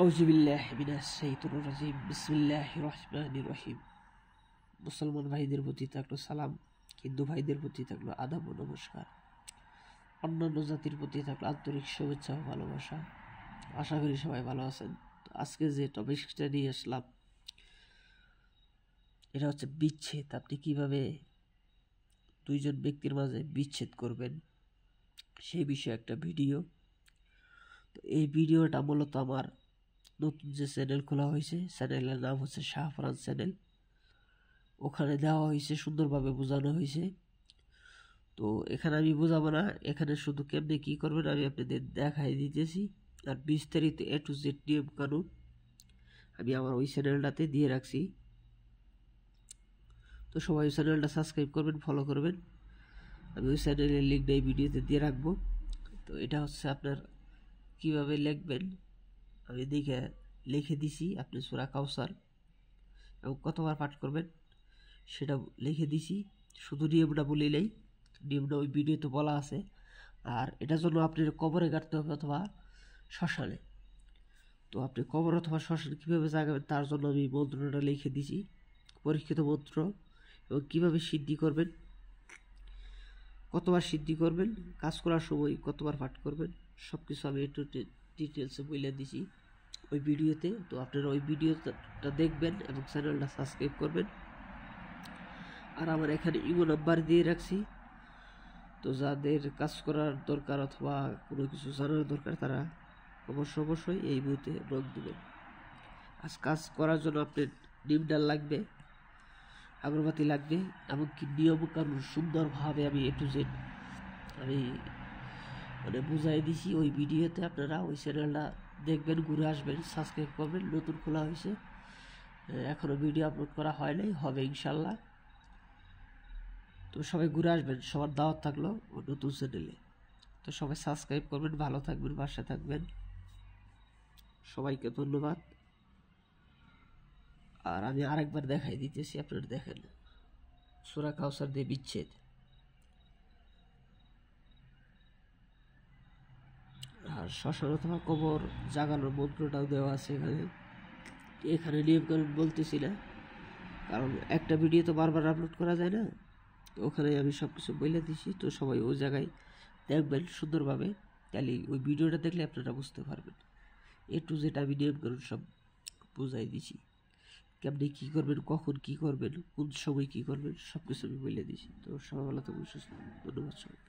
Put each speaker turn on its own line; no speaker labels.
আউযুবিল্লাহি মিনাশ শাইতানির রাজিম বিসমিল্লাহির রহমানির রহিম। মুসলমান ভাইদের প্রতি থাকলো সালাম, হিন্দু ভাইদের প্রতি থাকলো আদাব ও নমস্কার, অন্যান্য জাতির প্রতি থাকলো আন্তরিক শুভেচ্ছা ও ভালোবাসা। আশা করি সবাই ভালো আছেন। আজকে যে টপিকটা নিয়ে আসলাম এটা হচ্ছে বিচ্ছেদ। আপনি কিভাবে দুইজন ব্যক্তির মাঝে বিচ্ছেদ করবেন সেই বিষয়ে একটা ভিডিও। তো এই ভিডিওটা মূলত আমার নতুন যে চ্যানেল খোলা হয়েছে, চ্যানেলের নাম হচ্ছে শাহফরান চ্যানেল। ওখানে দেওয়া হয়েছে, সুন্দরভাবে বোঝানো হয়েছে। তো এখানে আমি বোঝাবো না, এখানে শুধু কেমনে কি করবেন আমি আপনাদের দেখাই দিতেছি। আর বিস্তারিত A to Z নিয়ম কানুন আমি আমার ওই চ্যানেলটাতে দিয়ে রাখছি। তো সবাই ওই চ্যানেলটা সাবস্ক্রাইব করবেন, ফলো করবেন। আমি ওই চ্যানেলের লিঙ্কটা এই ভিডিওতে দিয়ে রাখবো। তো এটা হচ্ছে আপনার কিভাবে লিখবেন, আমি লিখে দিছি। আপনি সূরা কাউসার এবং কতবার পাঠ করবেন সেটা লিখে দিছি, শুধু নিয়মটা বলিলেই। নিয়মটা ওই ভিডিওতে বলা আছে। আর এটার জন্য আপনি কবরে গাড়তে হবে অথবা শ্মশানে। তো আপনি কবর অথবা শ্মশানে কীভাবে জাগাবেন তার জন্য আমি মন্ত্রটা লিখে দিছি, পরীক্ষিত মন্ত্র। এবং কীভাবে সিদ্ধি করবেন, কতবার সিদ্ধি করবেন, কাজ করার সময় কতবার পাঠ করবেন, সব কিছু আমি একটু ডিটেলসে বলে দিছি ওই ভিডিওতে। তো আপনারা ওই ভিডিওটা দেখবেন এবং চ্যানেলটা সাবস্ক্রাইব করবেন। আর আমার এখানে ইমো নাম্বার দিয়ে রাখছি। তো যাদের কাজ করার দরকার অথবা কোনো কিছু জানার দরকার তারা অবশ্যই এই বইতে নক দেবেন। আজ কাজ করার জন্য আপনার নিম ডাল লাগবে, আগরবাতি লাগবে, এমনকি নিয়ম কানুন সুন্দরভাবে আমি A to Z আমি বুঝাই দিছি ওই ভিডিওতে। আপনারা ওই চ্যানেলটা দেখবেন, ঘুরে আসবেন, সাবস্ক্রাইব করবেন। নতুন খোলা হয়েছে, এখনও ভিডিও আপলোড করা হয় নাই, হবে ইনশাল্লাহ। তো সবাই ঘুরে আসবেন, সবার দাওয়াত থাকলো নতুন চ্যানেলে। তো সবাই সাবস্ক্রাইব করবেন, ভালো থাকবেন, পাশে থাকবেন। সবাইকে ধন্যবাদ। আর আমি আরেকবার দেখাই দিতেছি, আপনারা দেখেন। সূরা কাউসার দিয়ে বিচ্ছেদ। আর শ্মশান অথবা কবর জাগানোর মন্ত্রটাও দেওয়া আছে এখানে। এখানে নিয়ম কানুন বলতেছি না, কারণ একটা ভিডিও তো বারবার আপলোড করা যায় না। তো ওখানে আমি সব কিছু বলে দিছি। তো সবাই ওই জায়গায় দেখবেন সুন্দরভাবে, তাহলে ওই ভিডিওটা দেখলে আপনারা বুঝতে পারবেন। A to Z আমি নিয়ম কানুন সব বুঝাই দিছি, কেমনি কী করবেন, কখন কী করবেন, কোন সময় কী করবেন, সব কিছু আমি বলে দিছি। তো সবাই ভালো থাকবেন, সুস্থ থাকবেন। ধন্যবাদ সবাই।